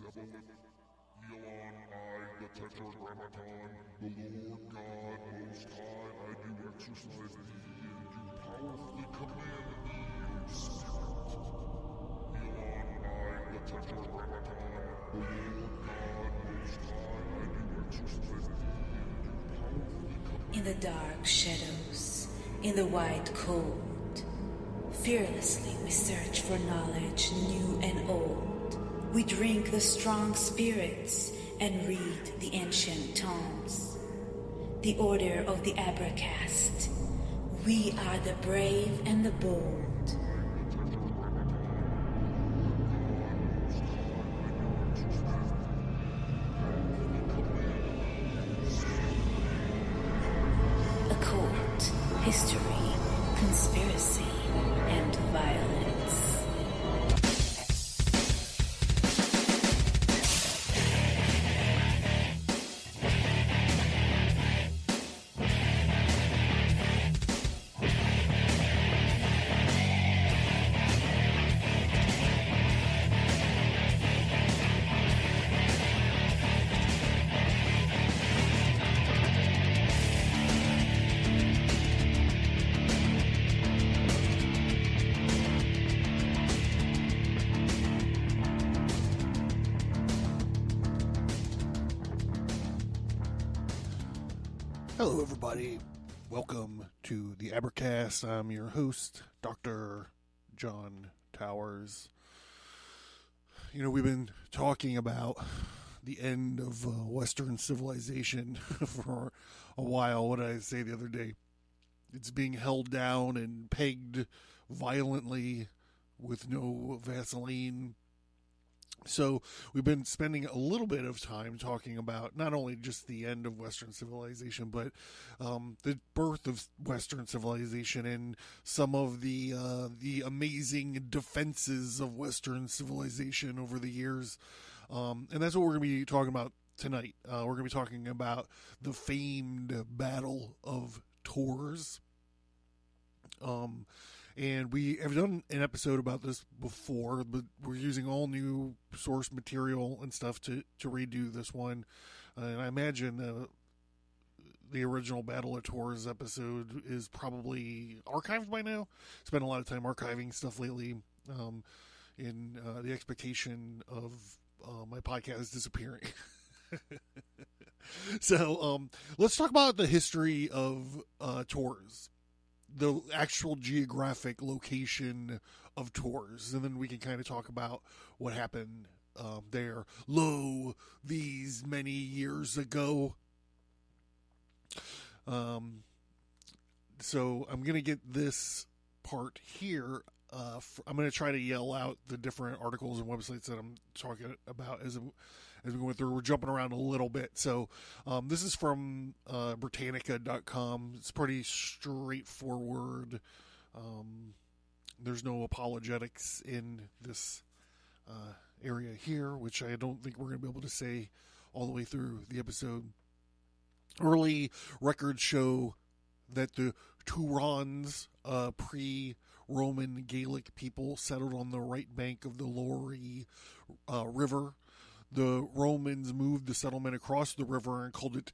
Elon, I, the Tetragrammaton, the Lord God Most High, I do exercise thee, and do powerfully command thee, O Spirit. Elon, I, the Tetragrammaton, the Lord God Most High, I do exercise thee, and do powerfully command. In the dark shadows, in the white cold, fearlessly we search for knowledge new and old. We drink the strong spirits and read the ancient tomes. The order of the Abracast. We are the brave and the bold. Occult, history, conspiracy, and violence. Hello, everybody. Welcome to the Abracast. I'm your host, Dr. John Towers. You know, we've been talking about the end of Western civilization for a while. What did I say the other day? It's being held down and pegged violently with no Vaseline. So we've been spending a little bit of time talking about not only just the end of Western civilization, but the birth of Western civilization and some of the amazing defenses of Western civilization over the years. And that's what we're going to be talking about tonight. We're going to be talking about the famed Battle of Tours. And we have done an episode about this before, but we're using all new source material and stuff to redo this one. And I imagine the original Battle of Tours episode is probably archived by now. Spent a lot of time archiving stuff lately in the expectation of my podcast disappearing. So let's talk about the history of Tours. The actual geographic location of Tours, and then we can kind of talk about what happened there. Lo, these many years ago. So I'm going to get this part here. I'm going to try to yell out the different articles and websites that I'm talking about as we go through. We're jumping around a little bit. So this is from Britannica.com. It's pretty straightforward. There's no apologetics in this area here, which I don't think we're going to be able to say all the way through the episode. Early records show that the Turons, pre-Roman Gaelic people, settled on the right bank of the Lorry River. The Romans moved the settlement across the river and called it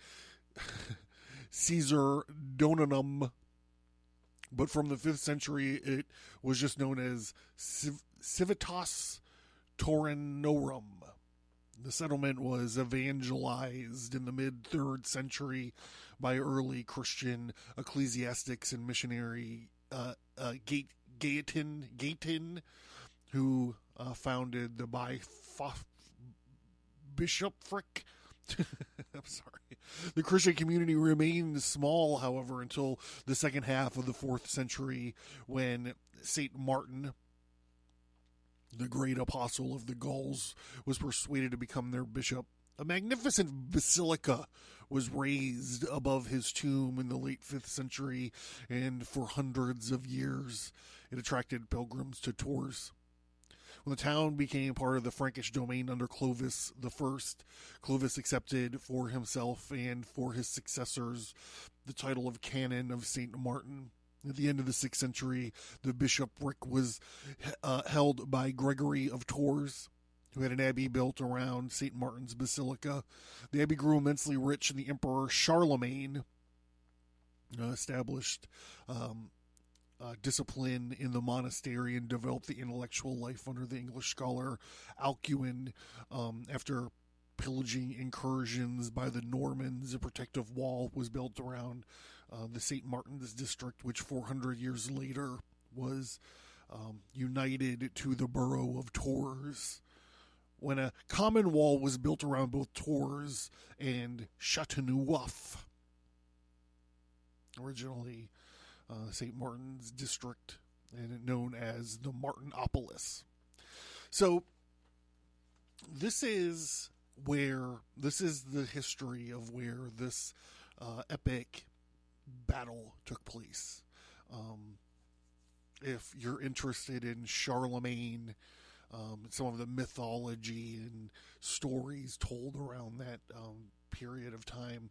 Caesar Donanum. But from the 5th century, it was just known as Civitas Taurinorum. The settlement was evangelized in the mid-3rd century by early Christian ecclesiastics and missionary Gaitan, who founded the bishopric. I'm sorry. The Christian community remained small, however, until the second half of the 4th century, when Saint Martin, the great apostle of the Gauls, was persuaded to become their bishop. A magnificent basilica was raised above his tomb in the late 5th century, and for hundreds of years it attracted pilgrims to Tours. When the town became part of the Frankish domain under Clovis I, Clovis accepted for himself and for his successors the title of Canon of St. Martin. At the end of the 6th century, the bishopric was held by Gregory of Tours, who had an abbey built around St. Martin's Basilica. The abbey grew immensely rich, and the Emperor Charlemagne established discipline in the monastery and developed the intellectual life under the English scholar Alcuin. After pillaging incursions by the Normans, a protective wall was built around the St. Martin's district, which 400 years later was united to the borough of Tours. When a common wall was built around both Tours and Châteauneuf, originally St. Martin's district, and known as the Martinopolis. So this is the history of where this epic battle took place. If you're interested in Charlemagne, some of the mythology and stories told around that period of time,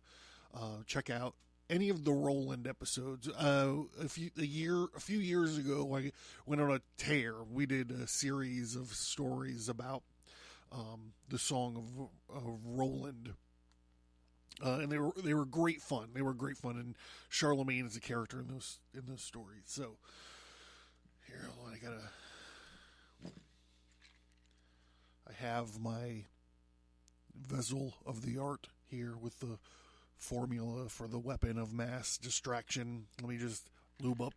check out any of the Roland episodes. A few years ago, I went on a tear. We did a series of stories about the Song of Roland, and they were great fun. They were great fun, and Charlemagne is a character in those stories. So here, I have my vessel of the art here with the formula for the weapon of mass distraction. Let me just lube up.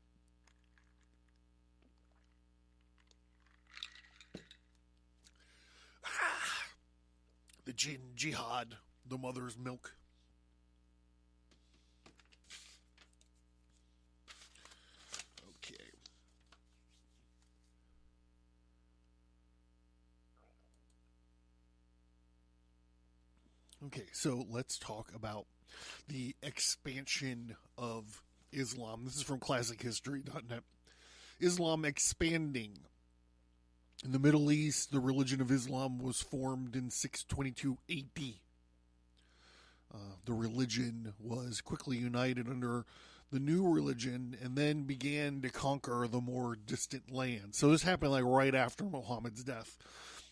The jihad, the mother's milk. Okay. Okay, so let's talk about the expansion of Islam. This is from ClassicHistory.net. Islam expanding. In the Middle East, the religion of Islam was formed in 622 AD. The religion was quickly united under the new religion and then began to conquer the more distant lands. So this happened right after Muhammad's death.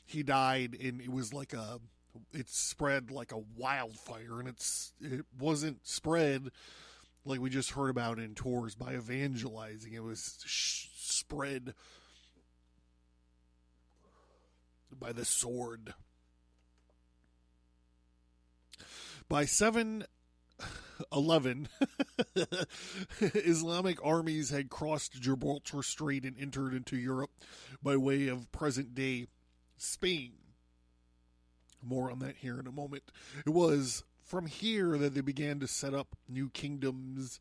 He died, and it spread like a wildfire, and it wasn't spread like we just heard about in Tours by evangelizing. It was spread by the sword. By 711, Islamic armies had crossed Gibraltar Strait and entered into Europe by way of present-day Spain. More on that here in a moment. It was from here that they began to set up new kingdoms,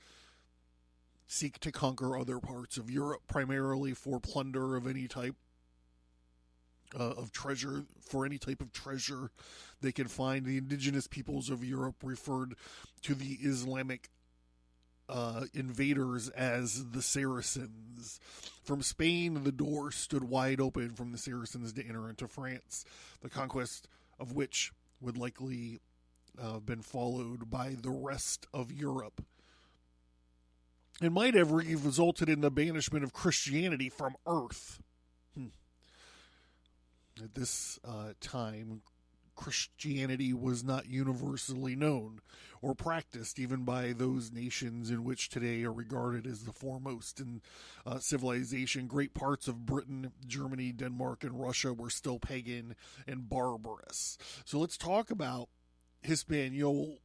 seek to conquer other parts of Europe, primarily for plunder of any type of treasure, for any type of treasure they could find. The indigenous peoples of Europe referred to the Islamic invaders as the Saracens. From Spain, the door stood wide open from the Saracens to enter into France, the conquest of which would likely have been followed by the rest of Europe. It might have resulted in the banishment of Christianity from Earth. At this time, Christianity was not universally known or practiced even by those nations in which today are regarded as the foremost in civilization. Great parts of Britain, Germany, Denmark, and Russia were still pagan and barbarous. So let's talk about Hispania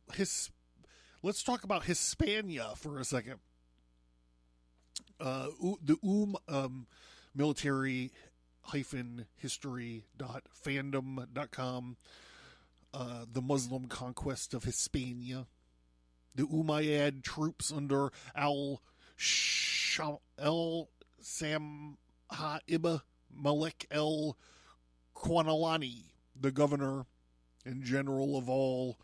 for a second. The military history.fandom.com, the Muslim conquest of Hispania. The Umayyad troops under al-Samha ibn Malik el-Qanalani, the governor and general of all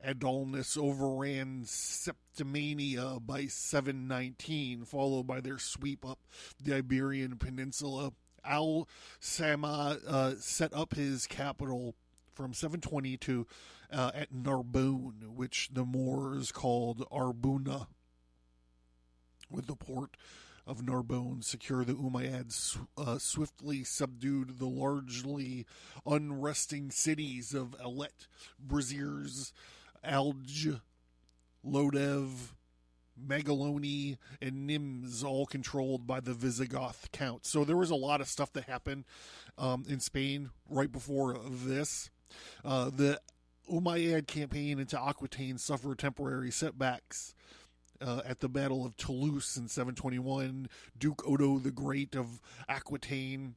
Adalness, overran Septimania by 719, followed by their sweep up the Iberian Peninsula. Al-Samha set up his capital from 722 at Narbonne, which the Moors called Arbuna, with the port of Narbonne secure, the Umayyads swiftly subdued the largely unresting cities of Alet, Braziers, Alge, Lodev, Magaloni, and Nims, all controlled by the Visigoth counts. So there was a lot of stuff that happened in Spain right before this. The Umayyad campaign into Aquitaine suffered temporary setbacks at the Battle of Toulouse in 721. Duke Odo the Great of Aquitaine,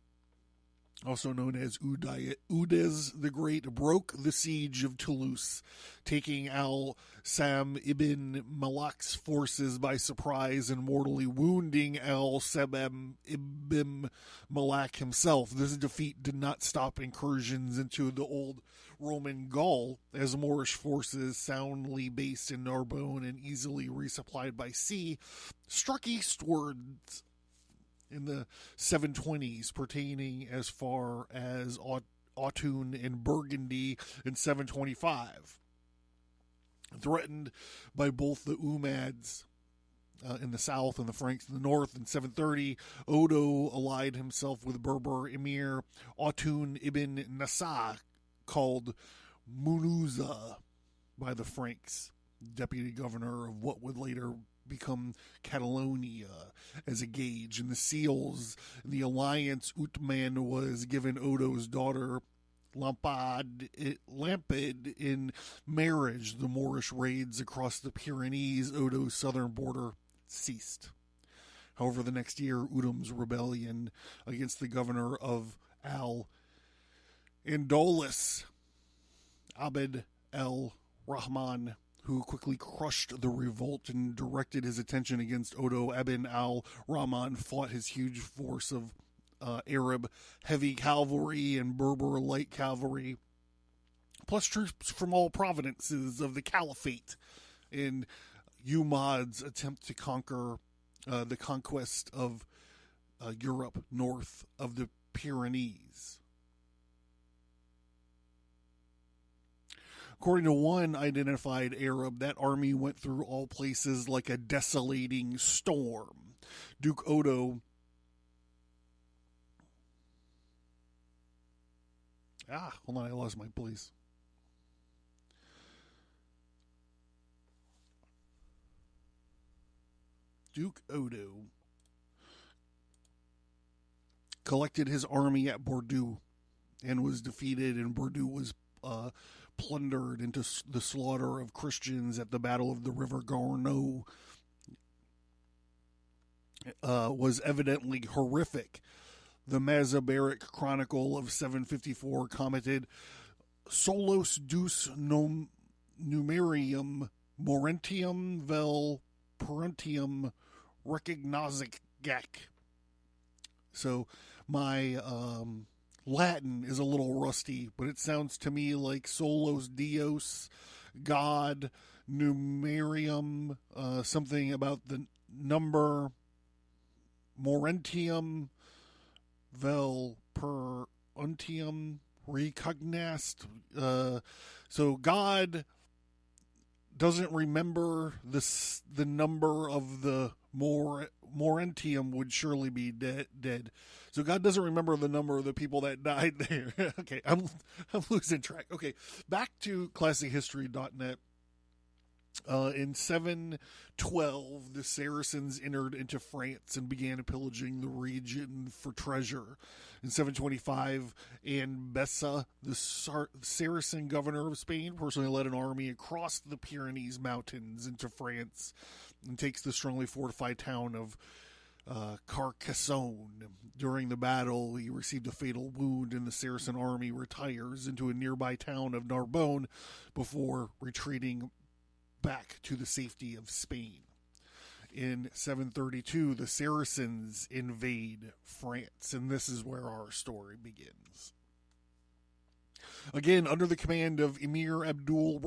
also known as Udez the Great, broke the siege of Toulouse, taking al-Sam ibn Malak's forces by surprise and mortally wounding al-Sabam ibn Malak himself. This defeat did not stop incursions into the old Roman Gaul, as Moorish forces, soundly based in Narbonne and easily resupplied by sea, struck eastwards in the 720s, pertaining as far as Autun in Burgundy in 725. Threatened by both the Umayyads in the south and the Franks in the north in 730, Odo allied himself with Berber emir Autun ibn Nasa, called Munuza by the Franks, deputy governor of what would later become Catalonia, as a gauge. In the seals, the alliance Utman was given Odo's daughter Lampad in marriage. The Moorish raids across the Pyrenees, Odo's southern border, ceased. However, the next year, Udum's rebellion against the governor of Al-Andalus, Abd el-Rahman, who quickly crushed the revolt and directed his attention against Odo. Ibn al-Rahman fought his huge force of Arab heavy cavalry and Berber light cavalry, plus troops from all provinces of the Caliphate, in Umayyad's attempt to conquer the conquest of Europe north of the Pyrenees. According to one identified Arab, that army went through all places like a desolating storm. Duke Odo hold on, I lost my place. Duke Odo collected his army at Bordeaux and was defeated, and Bordeaux was plundered into the slaughter of Christians at the Battle of the River Garneau. Was evidently horrific. The Mazabaric Chronicle of 754 commented, Solos deus numerium morentium vel parentium recognoscigak. So my Latin is a little rusty, but it sounds to me like solos Dios, God, numerium, something about the number, morentium, vel parentium recognast. So God doesn't remember the number of the morentium would surely be dead. So God doesn't remember the number of the people that died there. Okay, I'm losing track. Okay, back to classichistory.net. In 712, the Saracens entered into France and began pillaging the region for treasure. In 725, Anne Bessa, the Saracen governor of Spain, personally led an army across the Pyrenees mountains into France and takes the strongly fortified town of Carcassonne. During the battle, he received a fatal wound, and the Saracen army retires into a nearby town of Narbonne before retreating back to the safety of Spain. In 732, the Saracens invade France, and this is where our story begins. Again, under the command of Emir Abdul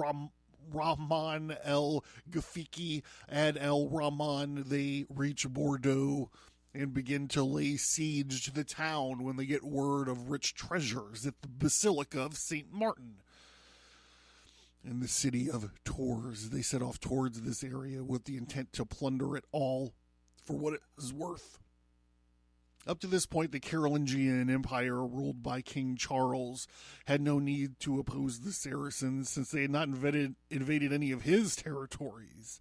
Rahman el-Ghafiqi Ad el-Rahman, they reach Bordeaux and begin to lay siege to the town when they get word of rich treasures at the Basilica of St. Martin in the city of Tours. They set off towards this area with the intent to plunder it all for what it is worth. Up to this point, the Carolingian Empire, ruled by King Charles, had no need to oppose the Saracens since they had not invaded any of his territories.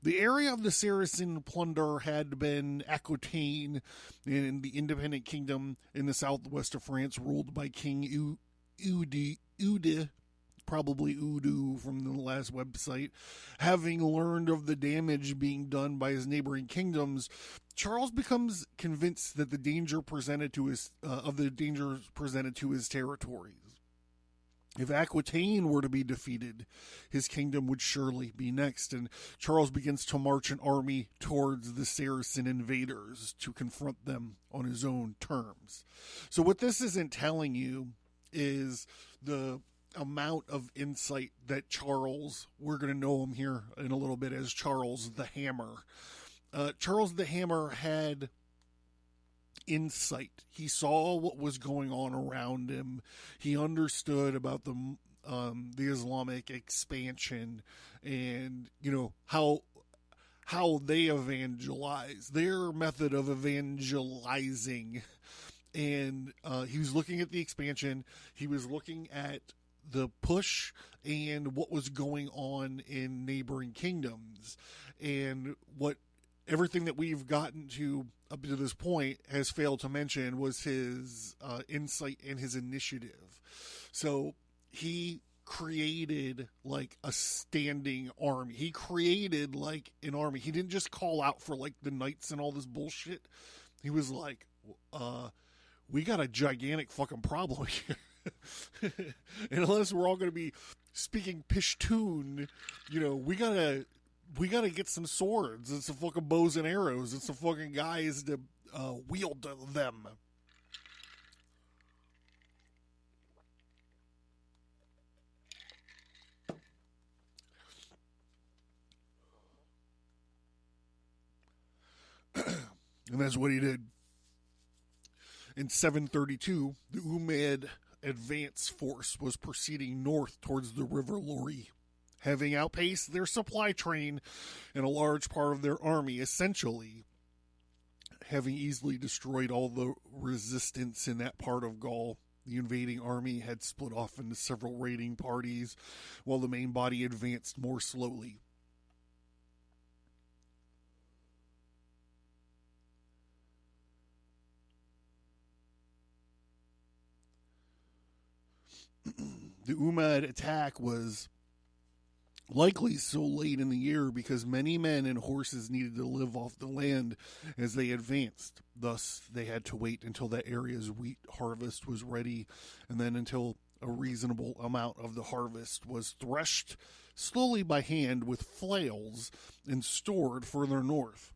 The area of the Saracen plunder had been Aquitaine, in the independent kingdom in the southwest of France, ruled by King Eude, probably Udu from the last website. Having learned of the damage being done by his neighboring kingdoms, Charles becomes convinced that the danger presented to his territories. If Aquitaine were to be defeated, his kingdom would surely be next, and Charles begins to march an army towards the Saracen invaders to confront them on his own terms. So what this isn't telling you is the amount of insight that Charles, we're going to know him here in a little bit as Charles the Hammer. Charles the Hammer had insight. He saw what was going on around him. He understood about the Islamic expansion and, how they evangelize, their method of evangelizing. And he was looking at the expansion. He was looking at the push and what was going on in neighboring kingdoms, and what everything that we've gotten to up to this point has failed to mention was his insight and his initiative. So he created like a standing army. He created like an army. He didn't just call out for like the knights and all this bullshit. He was like, we got a gigantic fucking problem here. And unless we're all going to be speaking Pishtun, we gotta get some swords and some fucking bows and arrows and some fucking guys to wield them. And that's what he did. In 732, the Umayyad advance force was proceeding north towards the river Lori, having outpaced their supply train and a large part of their army, essentially having easily destroyed all the resistance in that part of Gaul. The invading army had split off into several raiding parties, while the main body advanced more slowly. The Umayyad attack was likely so late in the year because many men and horses needed to live off the land as they advanced. Thus, they had to wait until that area's wheat harvest was ready, and then until a reasonable amount of the harvest was threshed slowly by hand with flails and stored further north.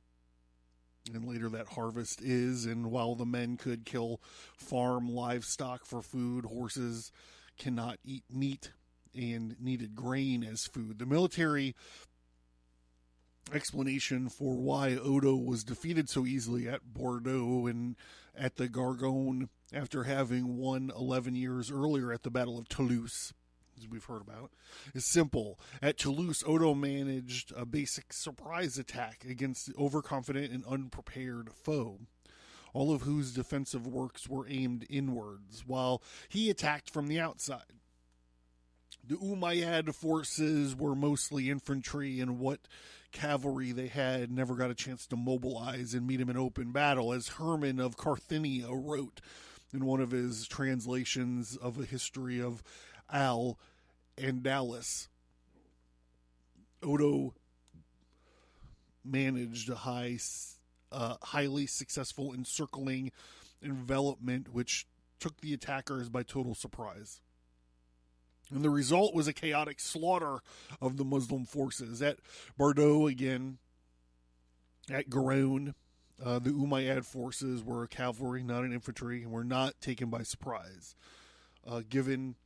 And later that harvest is, and while the men could kill farm livestock for food, horses cannot eat meat and needed grain as food. The military explanation for why Odo was defeated so easily at Bordeaux and at the Gargonne after having won 11 years earlier at the Battle of Toulouse, as we've heard about, is simple. At Toulouse, Odo managed a basic surprise attack against the overconfident and unprepared foe, all of whose defensive works were aimed inwards, while he attacked from the outside. The Umayyad forces were mostly infantry, and what cavalry they had never got a chance to mobilize and meet him in open battle, as Herman of Carthinia wrote in one of his translations of a history of Al-Andalus. Odo managed a highly successful encircling envelopment which took the attackers by total surprise. And the result was a chaotic slaughter of the Muslim forces. At Bordeaux, again, at Garonne, the Umayyad forces were cavalry, not an infantry, and were not taken by surprise. Given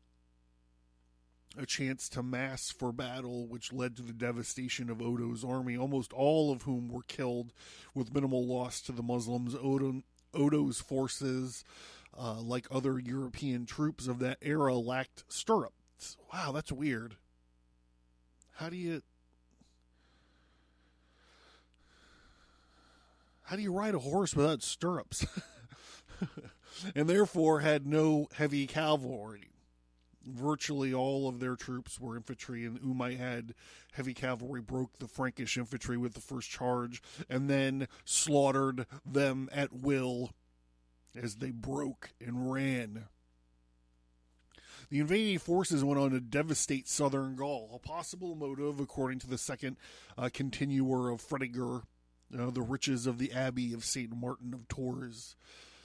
a chance to mass for battle, which led to the devastation of Odo's army, almost all of whom were killed with minimal loss to the Muslims. Odo's forces, like other European troops of that era, lacked stirrups. Wow, that's weird. how do you ride a horse without stirrups? And therefore had no heavy cavalry. Virtually all of their troops were infantry, and Umayyad heavy cavalry broke the Frankish infantry with the first charge and then slaughtered them at will as they broke and ran. The invading forces went on to devastate southern Gaul, a possible motive, according to the second continuer of Fredegar, the riches of the Abbey of St. Martin of Tours,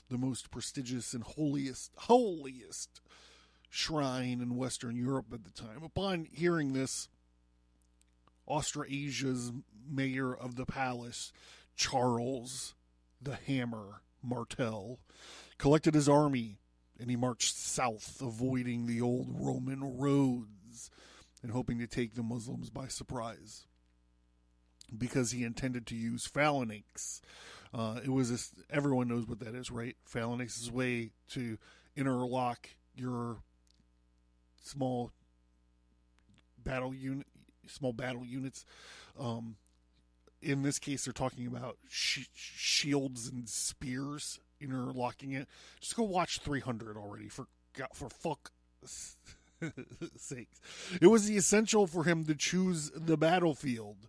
the most prestigious and holiest shrine in Western Europe at the time. Upon hearing this, Austrasia's mayor of the palace, Charles the Hammer Martel, collected his army, and he marched south, avoiding the old Roman roads and hoping to take the Muslims by surprise, because he intended to use phalanx. Everyone knows what that is, right? Phalanx is a way to interlock your small battle units. In this case, they're talking about shields and spears, interlocking it. Just go watch 300 already, for fuck's sakes. It was essential for him to choose the battlefield.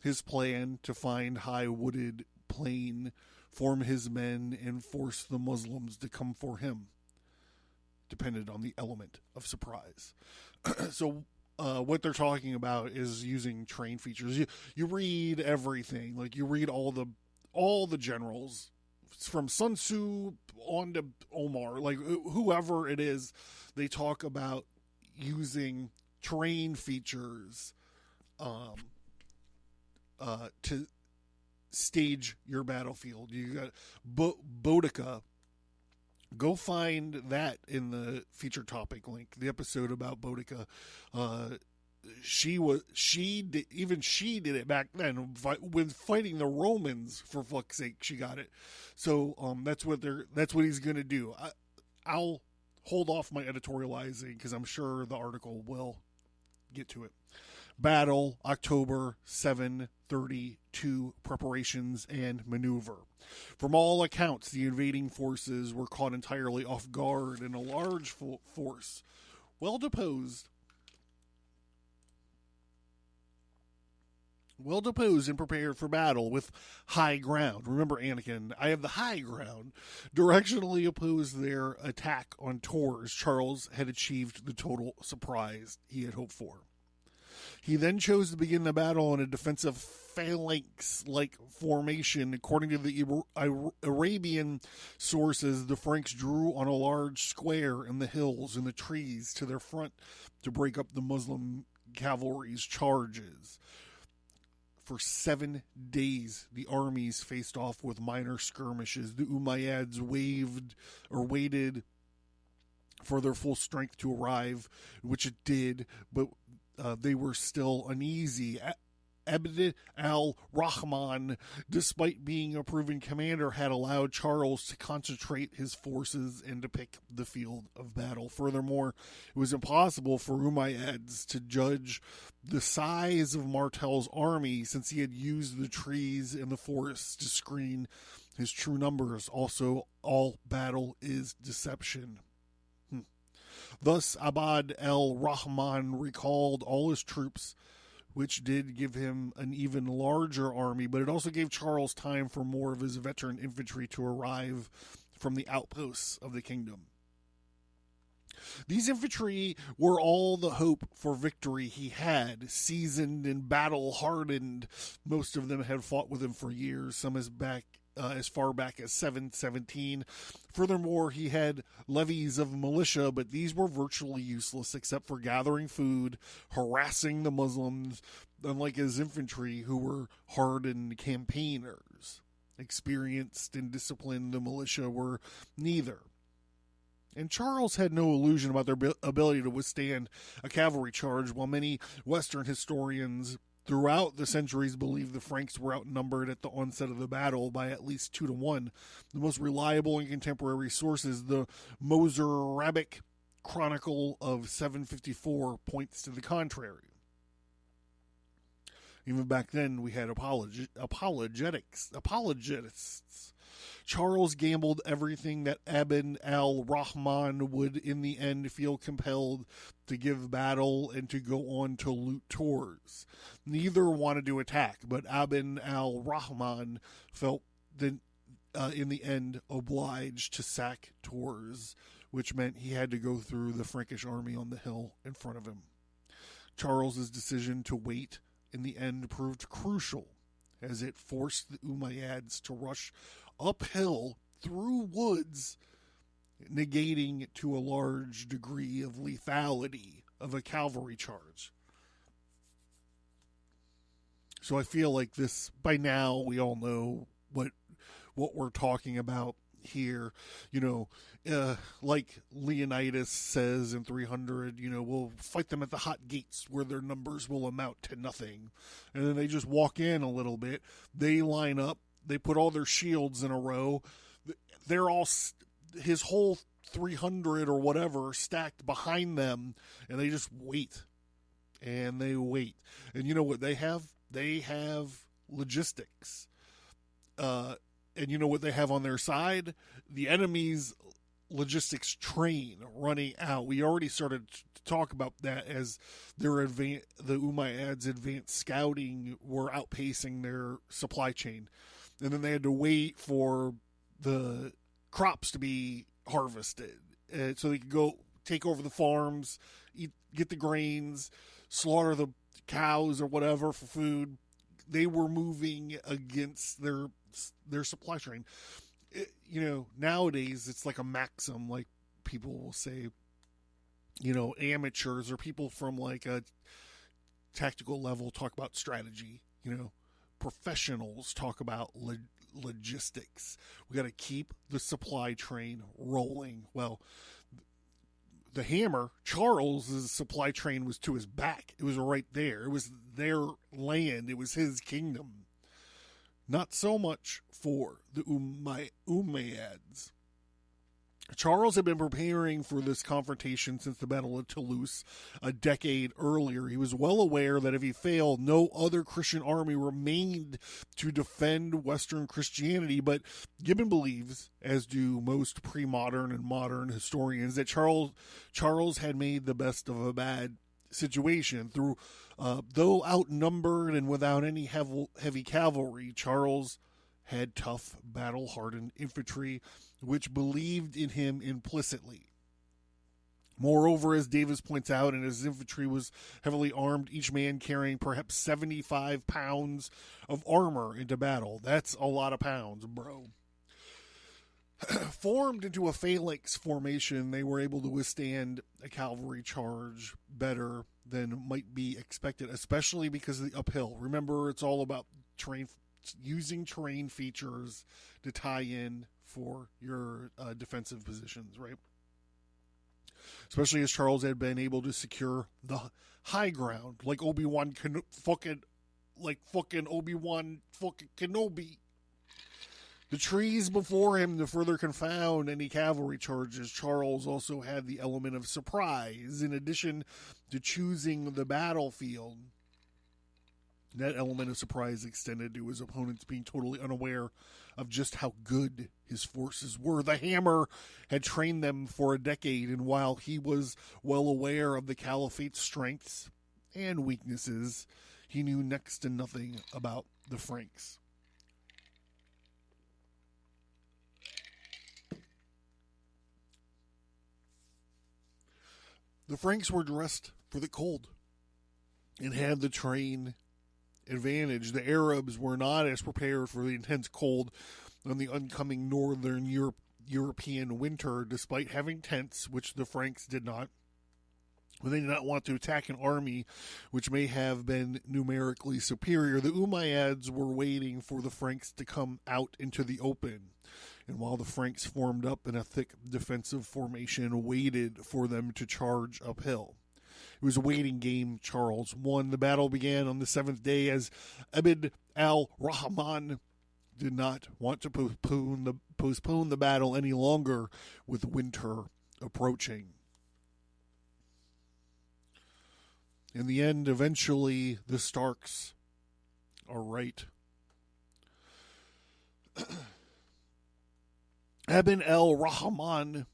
His plan to find high wooded plain, form his men, and force the Muslims to come for him depended on the element of surprise. So what they're talking about is using train features. You read everything, like you read all the generals from Sun Tzu on to Omar, like whoever it is, they talk about using terrain features to stage your battlefield. You got Boudica. Go find that in the feature topic link, the episode about Boudica. She did it back then with fighting the Romans, for fuck's sake. She got it. So that's what he's going to do. I'll hold off my editorializing because I'm sure the article will get to it. Battle, October 732, preparations and maneuver. From all accounts, the invading forces were caught entirely off guard, and a large force, well deposed and prepared for battle with high ground. Remember, Anakin, I have the high ground. Directionally opposed their attack on Tours. Charles had achieved the total surprise he had hoped for. He then chose to begin the battle in a defensive phalanx-like formation. According to the Arabian sources, the Franks drew on a large square in the hills and the trees to their front to break up the Muslim cavalry's charges. For 7 days, the armies faced off with minor skirmishes. The Umayyads waited for their full strength to arrive, which it did, but they were still uneasy. Abd al-Rahman, despite being a proven commander, had allowed Charles to concentrate his forces and to pick the field of battle. Furthermore, it was impossible for Umayyads to judge the size of Martel's army, since he had used the trees and the forests to screen his true numbers. Also, all battle is deception. Thus, Abd al-Rahman recalled all his troops, which did give him an even larger army, but it also gave Charles time for more of his veteran infantry to arrive from the outposts of the kingdom. These infantry were all the hope for victory he had, seasoned and battle-hardened. Most of them had fought with him for years, some as far back as 717. Furthermore, he had levies of militia, but these were virtually useless except for gathering food, harassing the Muslims, unlike his infantry, who were hardened campaigners. Experienced and disciplined, the militia were neither. And Charles had no illusion about their ability to withstand a cavalry charge, while many Western historians throughout the centuries believed the Franks were outnumbered at the onset of the battle by at least 2-1. The most reliable and contemporary sources, the Mozarabic Chronicle of 754, points to the contrary. Even back then, we had apologists. Charles gambled everything that Ibn al-Rahman would in the end feel compelled to give battle and to go on to loot tours. Neither wanted to attack, but Ibn al-Rahman felt that in the end obliged to sack Tours, which meant he had to go through the Frankish army on the hill in front of him. Charles's decision to wait in the end proved crucial, as it forced the Umayyads to rush uphill through woods, negating to a large degree of lethality of a cavalry charge. So I feel like this, by now, we all know what we're talking about here. Like Leonidas says in 300, we'll fight them at the hot gates where their numbers will amount to nothing. And then they just walk in a little bit. They line up. They put all their shields in a row. They're all, his whole 300 or whatever stacked behind them, and they just wait. And they wait. And you know what they have? They have logistics. And you know what they have on their side? The enemy's logistics train running out. We already started to talk about that as the Umayyads' advanced scouting were outpacing their supply chain. And then they had to wait for the crops to be harvested so they could go take over the farms, get the grains, slaughter the cows or whatever for food. They were moving against their supply train. Nowadays it's like a maxim, like people will say, amateurs or people from like a tactical level talk about strategy. Professionals talk about logistics. We got to keep the supply train rolling. Well, the hammer, Charles's supply train was to his back. It was right there. It was their land. It was his kingdom. Not so much for the Umayyads. Charles had been preparing for this confrontation since the Battle of Toulouse a decade earlier. He was well aware that if he failed, no other Christian army remained to defend Western Christianity. But Gibbon believes, as do most pre-modern and modern historians, that Charles had made the best of a bad situation. Though outnumbered and without any heavy cavalry, Charles had tough, battle-hardened infantry, which believed in him implicitly. Moreover, as Davis points out, and his infantry was heavily armed, each man carrying perhaps 75 pounds of armor into battle. That's a lot of pounds, bro. Formed into a phalanx formation, they were able to withstand a cavalry charge better than might be expected, especially because of the uphill. Remember, it's all about using terrain features to tie in for your defensive positions, right? Especially as Charles had been able to secure the high ground, like Obi-Wan fucking Obi-Wan fucking Kenobi. The trees before him to further confound any cavalry charges. Charles also had the element of surprise. In addition to choosing the battlefield, that element of surprise extended to his opponents being totally unaware of just how good his forces were. The hammer had trained them for a decade, and while he was well aware of the Caliphate's strengths and weaknesses, he knew next to nothing about the Franks. The Franks were dressed for the cold and had the terrain advantage. The Arabs were not as prepared for the intense cold on the oncoming northern European winter, despite having tents, which the Franks did not. They did not want to attack an army which may have been numerically superior. The Umayyads were waiting for the Franks to come out into the open, and while the Franks formed up in a thick defensive formation, waited for them to charge uphill. It was a waiting game. Charles won. The battle began on the seventh day as Ibn al-Rahman did not want to postpone the battle any longer with winter approaching. In the end, eventually, the Starks All right. Ibn el-Rahman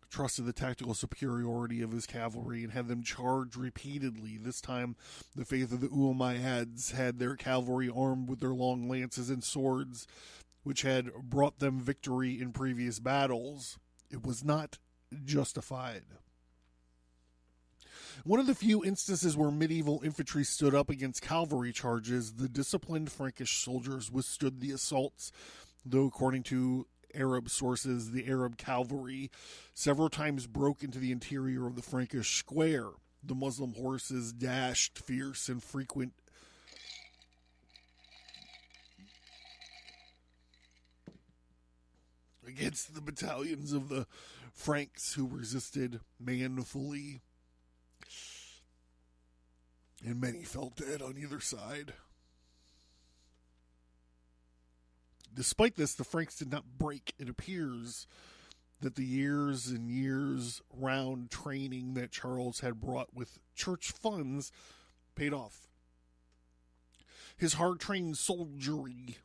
trusted the tactical superiority of his cavalry and had them charge repeatedly. This time, the faith of the Umayyads had their cavalry armed with their long lances and swords, which had brought them victory in previous battles. It was not justified. One of the few instances where medieval infantry stood up against cavalry charges, the disciplined Frankish soldiers withstood the assaults, though according to Arab sources, the Arab cavalry several times broke into the interior of the Frankish square. The Muslim horses dashed fierce and frequent against the battalions of the Franks who resisted manfully, and many fell dead on either side. Despite this, the Franks did not break. It appears that the years and years round training that Charles had brought with church funds paid off. His hard-trained soldiery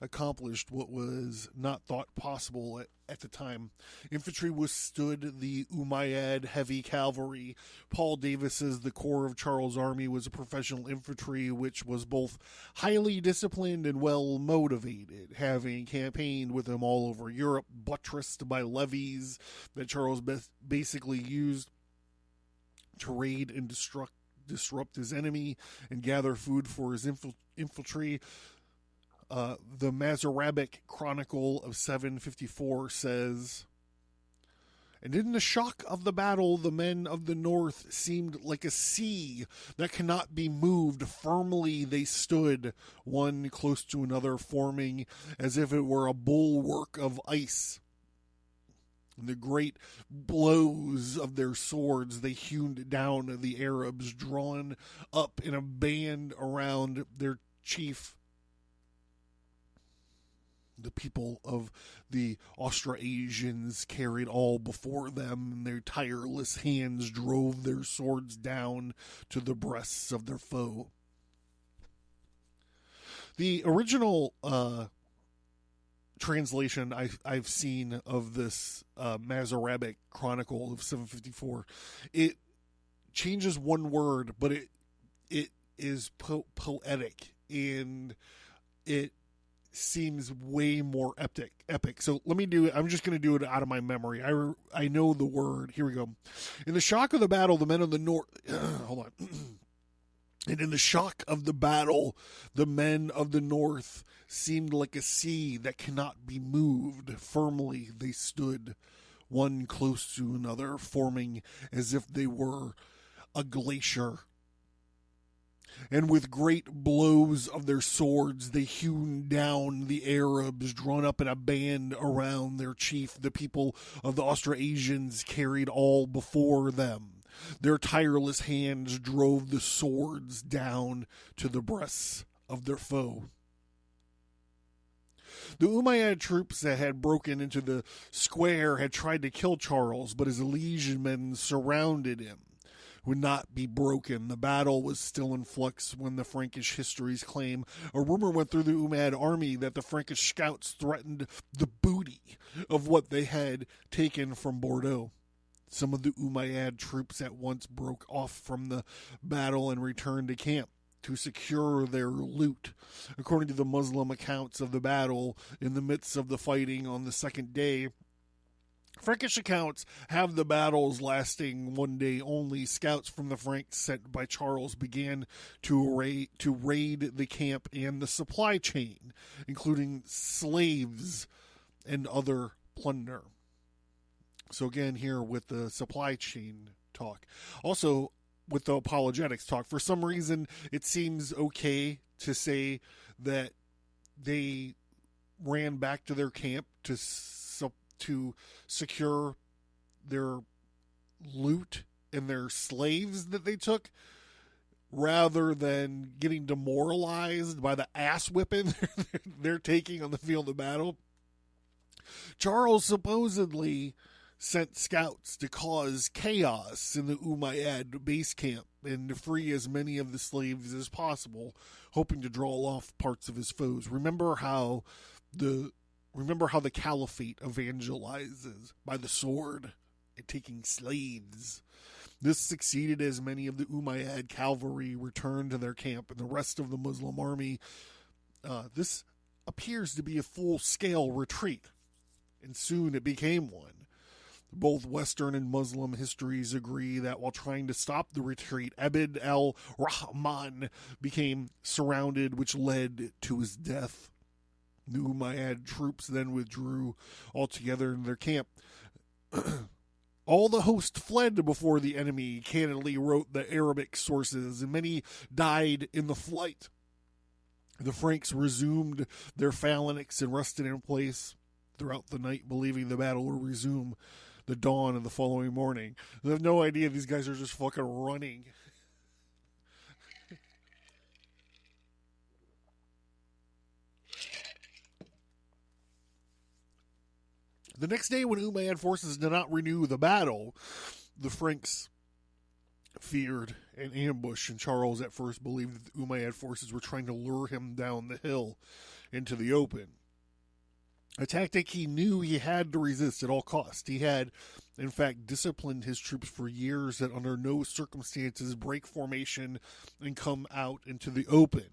accomplished what was not thought possible at the time. Infantry withstood the Umayyad heavy cavalry. Paul Davis's The Corps of Charles' Army was a professional infantry which was both highly disciplined and well motivated, having campaigned with them all over Europe, buttressed by levies that Charles basically used to raid and disrupt his enemy and gather food for his infantry. The Mazarabic Chronicle of 754 says, "And in the shock of the battle, the men of the north seemed like a sea that cannot be moved. Firmly they stood, one close to another, forming as if it were a bulwark of ice. And the great blows of their swords they hewn down the Arabs, drawn up in a band around their chief. The people of the Austrasians carried all before them, and their tireless hands drove their swords down to the breasts of their foe." The original translation I've seen of this Mazarabic Chronicle of 754, it changes one word, but it is poetic, and it seems way more epic. So let me do it. I'm just going to do it out of my memory. I know the word. Here we go. "In the shock of the battle, the men of the north..." hold on. "And in the shock of the battle, the men of the north seemed like a sea that cannot be moved. Firmly they stood, one close to another, forming as if they were a glacier. And with great blows of their swords they hewn down the Arabs, drawn up in a band around their chief. The people of the Austrasians carried all before them. Their tireless hands drove the swords down to the breasts of their foe." The Umayyad troops that had broken into the square had tried to kill Charles, but his liegemen surrounded him. Would not be broken. The battle was still in flux when the Frankish histories claim a rumor went through the Umayyad army that the Frankish scouts threatened the booty of what they had taken from Bordeaux. Some of the Umayyad troops at once broke off from the battle and returned to camp to secure their loot. According to the Muslim accounts of the battle, in the midst of the fighting on the second day, Frankish accounts have the battles lasting one day only. Scouts from the Franks sent by Charles began to raid the camp and the supply chain, including slaves and other plunder. So again, here with the supply chain talk. Also, with the apologetics talk, for some reason, it seems okay to say that they ran back to their camp to secure their loot and their slaves that they took, rather than getting demoralized by the ass whipping they're taking on the field of battle. Charles supposedly sent scouts to cause chaos in the Umayyad base camp and to free as many of the slaves as possible, hoping to draw off parts of his foes. Remember how the Caliphate evangelizes by the sword and taking slaves. This succeeded as many of the Umayyad cavalry returned to their camp, and the rest of the Muslim army. This appears to be a full-scale retreat, and soon it became one. Both Western and Muslim histories agree that while trying to stop the retreat, Abd al-Rahman became surrounded, which led to his death. The Umayyad troops then withdrew altogether in their camp. All the host fled before the enemy, candidly wrote the Arabic sources, and many died in the flight. The Franks resumed their phalanx and rested in place throughout the night, believing the battle would resume the dawn of the following morning. They have no idea these guys are just fucking running. The next day, when Umayyad forces did not renew the battle, the Franks feared an ambush, and Charles at first believed that the Umayyad forces were trying to lure him down the hill into the open. A tactic he knew he had to resist at all costs. He had, in fact, disciplined his troops for years that under no circumstances break formation and come out into the open.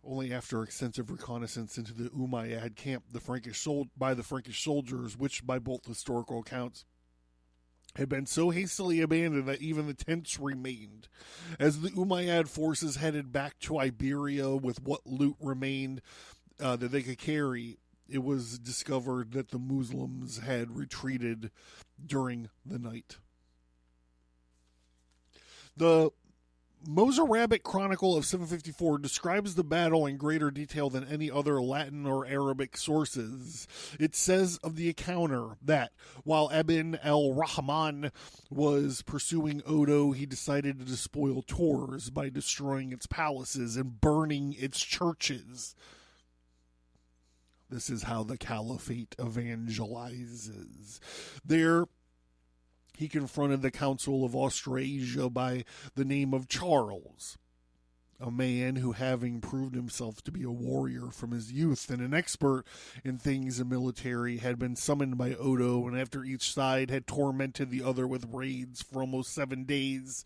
Only after extensive reconnaissance into the Umayyad camp by the Frankish soldiers, which by both historical accounts had been so hastily abandoned that even the tents remained. As the Umayyad forces headed back to Iberia with what loot remained that they could carry, it was discovered that the Muslims had retreated during the night. The Mozarabic Chronicle of 754 describes the battle in greater detail than any other Latin or Arabic sources. It says of the encounter that, while Ibn al-Rahman was pursuing Odo, he decided to despoil Tours by destroying its palaces and burning its churches. This is how the Caliphate evangelizes. There, he confronted the Council of Austrasia by the name of Charles, a man who, having proved himself to be a warrior from his youth and an expert in things military, had been summoned by Odo, and after each side had tormented the other with raids for almost 7 days,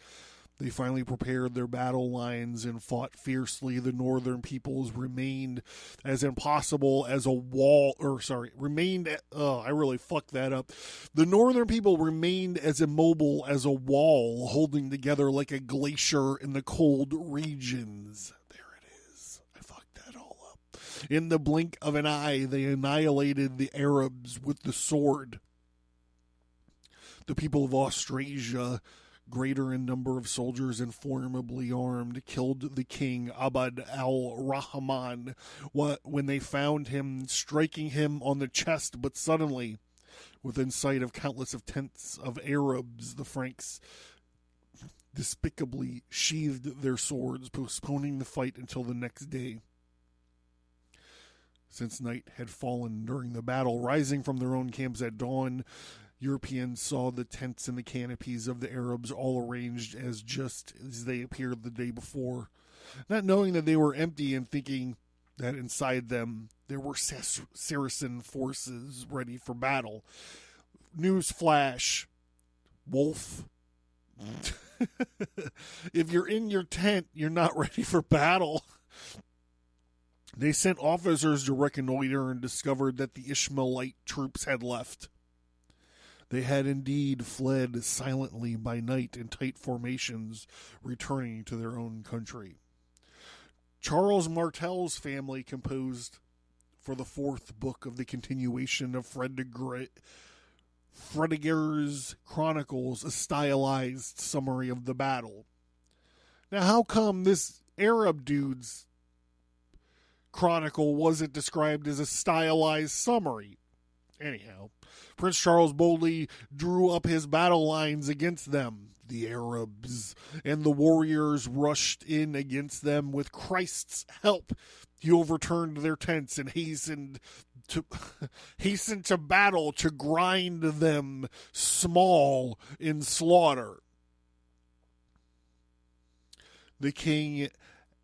they finally prepared their battle lines and fought fiercely. The northern peoples remained as impossible as a wall, I really fucked that up. The northern people remained as immobile as a wall, holding together like a glacier in the cold regions. There it is. I fucked that all up. In the blink of an eye, they annihilated the Arabs with the sword. The people of Austrasia, greater in number of soldiers and formidably armed, killed the king Abd al-Rahman when they found him, striking him on the chest. But suddenly, within sight of countless of tents of Arabs, the Franks despicably sheathed their swords, postponing the fight until the next day. Since night had fallen during the battle, rising from their own camps at dawn, Europeans saw the tents and the canopies of the Arabs all arranged as just as they appeared the day before, not knowing that they were empty and thinking that inside them there were Saracen forces ready for battle. News flash, Wolf. If you're in your tent, you're not ready for battle. They sent officers to reconnoiter and discovered that the Ishmaelite troops had left. They had indeed fled silently by night in tight formations, returning to their own country. Charles Martel's family composed for the fourth book of the continuation of Fredegar's Chronicles a stylized summary of the battle. Now, how come this Arab dude's chronicle wasn't described as a stylized summary? Anyhow, Prince Charles boldly drew up his battle lines against them. the Arabs, and the warriors rushed in against them with Christ's help. He overturned their tents and hastened to battle to grind them small in slaughter. The king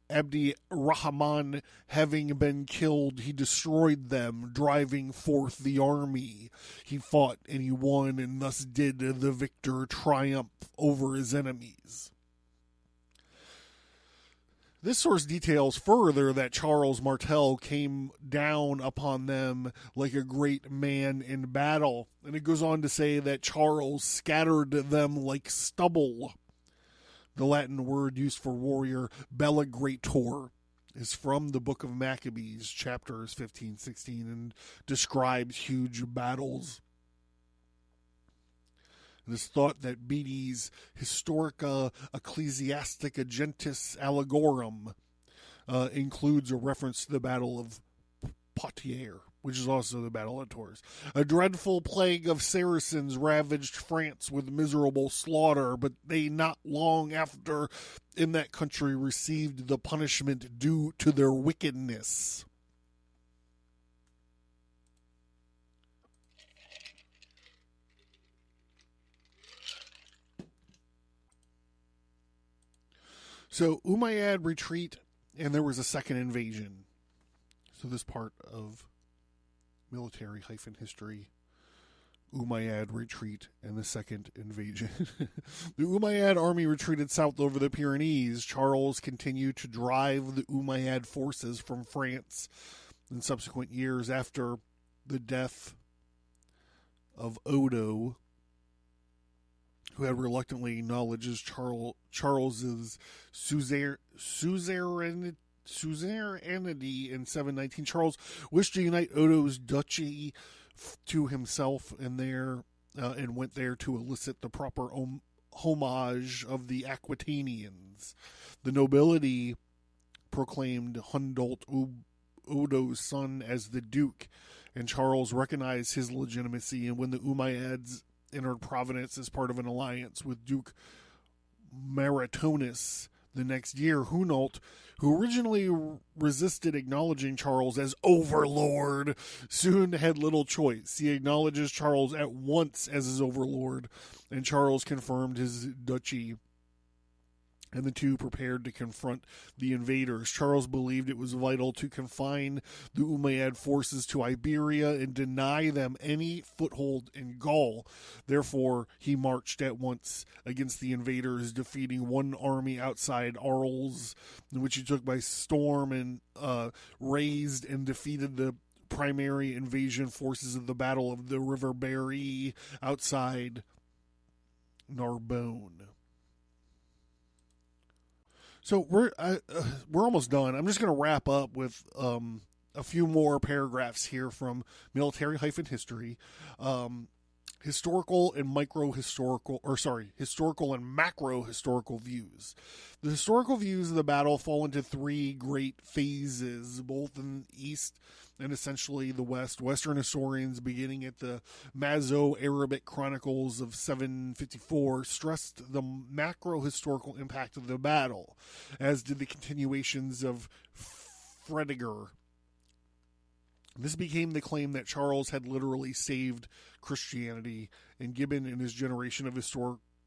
Abdi Rahman having been killed, he destroyed them, driving forth the army. He fought and he won, and thus did the victor triumph over his enemies. This source details further that Charles Martel came down upon them like a great man in battle, and it goes on to say that Charles scattered them like stubble. The Latin word used for warrior, bellagrator, is from the book of Maccabees, chapters 15-16, and describes huge battles. It is thought that Bede's Historica Ecclesiastica Gentis Allegorum includes a reference to the Battle of Poitiers, which is also the Battle of Tours. A dreadful plague of Saracens ravaged France with miserable slaughter, but they not long after in that country received the punishment due to their wickedness. So Umayyad retreat, and there was a second invasion. So this part of military-history, Umayyad retreat and the second invasion. The Umayyad army retreated south over the Pyrenees. Charles continued to drive the Umayyad forces from France in subsequent years after the death of Odo, who had reluctantly acknowledged Charles's suzerainty in 719. Charles wished to unite Odo's duchy to himself, and went there to elicit the proper homage of the Aquitanians. The nobility proclaimed Hundolt, Odo's son, as the Duke, and Charles recognized his legitimacy. And when the Umayyads entered Provence as part of an alliance with Duke Maritonus the next year, Hunalt, who originally resisted acknowledging Charles as overlord, soon had little choice. He acknowledges Charles at once as his overlord, and Charles confirmed his duchy, and the two prepared to confront the invaders. Charles believed it was vital to confine the Umayyad forces to Iberia and deny them any foothold in Gaul. Therefore, he marched at once against the invaders, defeating one army outside Arles, which he took by storm, and razed and defeated the primary invasion forces of the Battle of the River Berry outside Narbonne. So we're almost done. I'm just going to wrap up with a few more paragraphs here from military-history. Historical and historical and macro-historical views. The historical views of the battle fall into three great phases, both in the East and essentially the West. Western historians, beginning at the Mazo-Arabic Chronicles of 754, stressed the macro-historical impact of the battle, as did the continuations of Fredegar. This became the claim that Charles had literally saved Christianity, and Gibbon and his generation of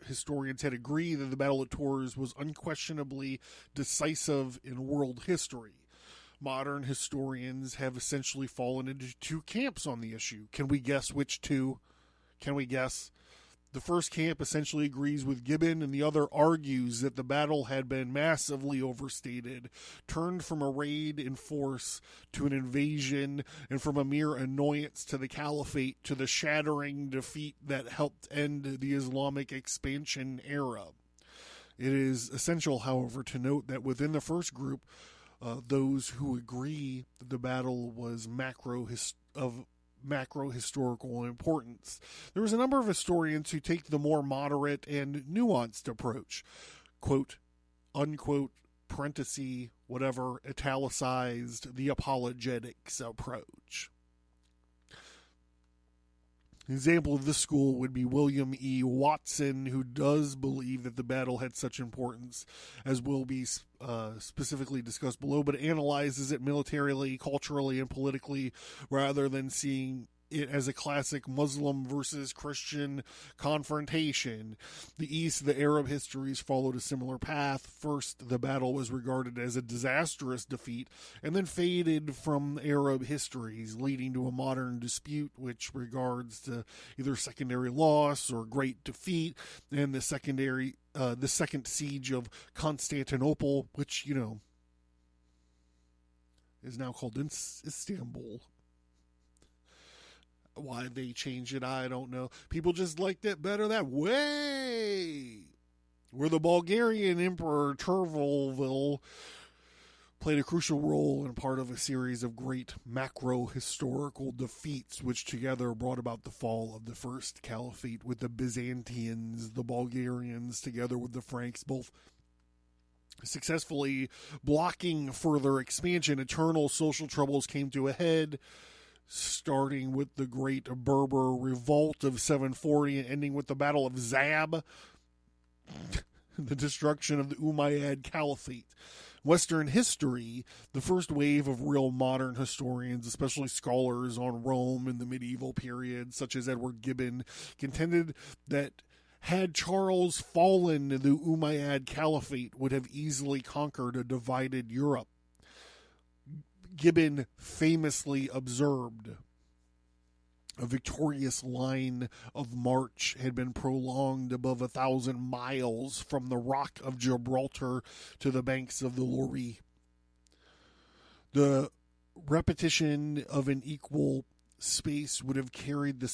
historians had agreed that the Battle of Tours was unquestionably decisive in world history. Modern historians have essentially fallen into two camps on the issue. Can we guess which two? Can we guess? The first camp essentially agrees with Gibbon, and the other argues that the battle had been massively overstated, turned from a raid in force to an invasion, and from a mere annoyance to the Caliphate to the shattering defeat that helped end the Islamic expansion era. It is essential, however, to note that within the first group, those who agree that the battle was macro-historical importance, there was a number of historians who take the more moderate and nuanced approach, quote, unquote, parenthesis, whatever, italicized, the apologetics approach. An example of this school would be William E. Watson, who does believe that the battle had such importance, as will be specifically discussed below, but analyzes it militarily, culturally, and politically, rather than seeing it as a classic Muslim versus Christian confrontation. The East, the Arab histories followed a similar path. First, the battle was regarded as a disastrous defeat, and then faded from Arab histories, leading to a modern dispute which regards to either secondary loss or great defeat, and the second siege of Constantinople, which, is now called Istanbul. Why they changed it, I don't know. People just liked it better that way. Where the Bulgarian Emperor Tervelville played a crucial role in part of a series of great macro-historical defeats, which together brought about the fall of the First Caliphate, with the Byzantines, the Bulgarians, together with the Franks, both successfully blocking further expansion. Eternal social troubles came to a head, starting with the Great Berber Revolt of 740 and ending with the Battle of Zab, the destruction of the Umayyad Caliphate. Western history, the first wave of real modern historians, especially scholars on Rome in the medieval period, such as Edward Gibbon, contended that had Charles fallen, the Umayyad Caliphate would have easily conquered a divided Europe. Gibbon famously observed, a victorious line of march had been prolonged above 1,000 miles from the Rock of Gibraltar to the banks of the Loire. The repetition of an equal space would have carried the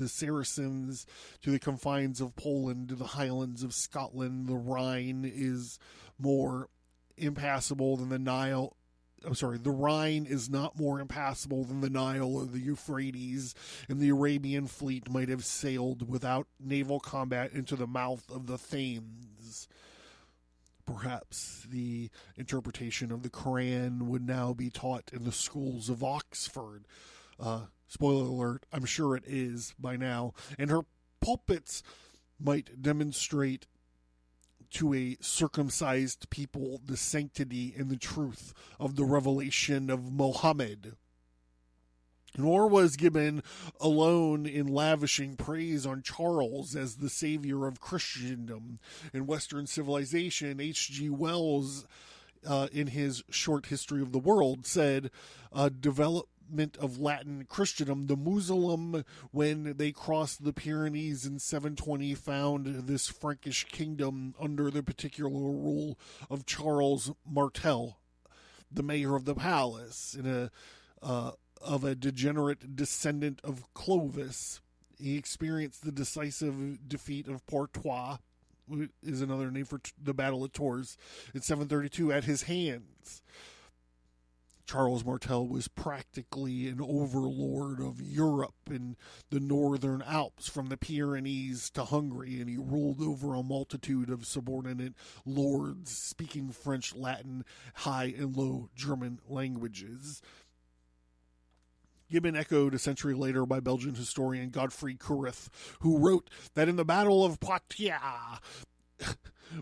Saracens to the confines of Poland, to the highlands of Scotland. The Rhine is more impassable than the Nile. The Rhine is not more impassable than the Nile or the Euphrates, and the Arabian fleet might have sailed without naval combat into the mouth of the Thames. Perhaps the interpretation of the Quran would now be taught in the schools of Oxford. Spoiler alert, I'm sure it is by now. And her pulpits might demonstrate to a circumcised people the sanctity and the truth of the revelation of Mohammed. Nor was Gibbon alone in lavishing praise on Charles as the savior of Christendom and Western civilization. H.G. Wells, in his short history of the world, said, development of Latin Christendom, the Muslim, when they crossed the Pyrenees in 720, found this Frankish kingdom under the particular rule of Charles Martel, the mayor of the palace, of a degenerate descendant of Clovis. He experienced the decisive defeat of Portois, which is another name for the Battle of Tours, in 732 at his hands. Charles Martel was practically an overlord of Europe and the northern Alps, from the Pyrenees to Hungary, and he ruled over a multitude of subordinate lords speaking French, Latin, High and Low German languages. Gibbon echoed a century later by Belgian historian Godfrey Cureth, who wrote that in the Battle of Poitiers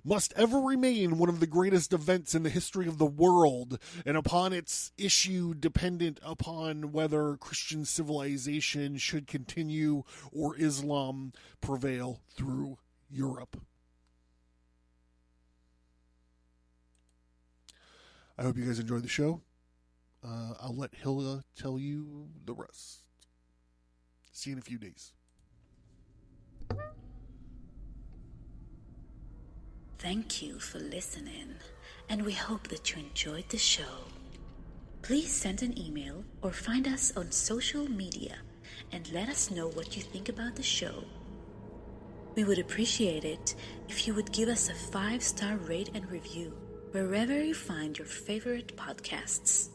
must ever remain one of the greatest events in the history of the world, and upon its issue dependent upon whether Christian civilization should continue or Islam prevail through Europe. I hope you guys enjoyed the show. I'll let Hilda tell you the rest. See you in a few days. Thank you for listening, and we hope that you enjoyed the show. Please send an email or find us on social media and let us know what you think about the show. We would appreciate it if you would give us a 5-star rate and review wherever you find your favorite podcasts.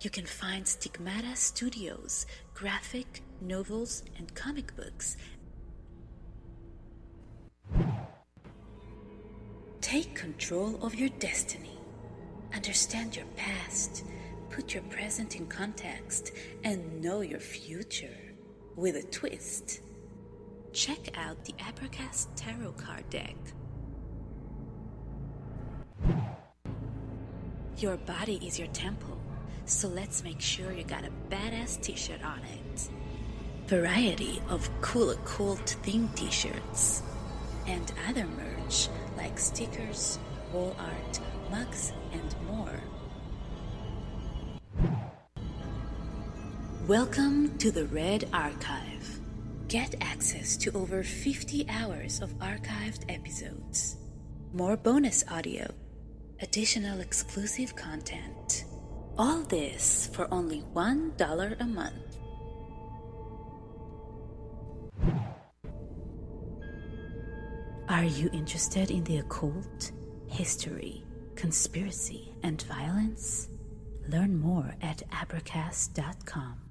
You can find Stigmata Studios, graphic, novels, and comic books. Take control of your destiny. Understand your past, put your present in context, and know your future with a twist. Check out the Abracast Tarot Card Deck. Your body is your temple, so let's make sure you got a badass t-shirt on it. Variety of cool occult themed t-shirts and other merch like stickers, wall art, mugs, and more. Welcome to the Red Archive. Get access to over 50 hours of archived episodes, more bonus audio, additional exclusive content. All this for only $1 a month. Are you interested in the occult, history, conspiracy, and violence? Learn more at Abracast.com.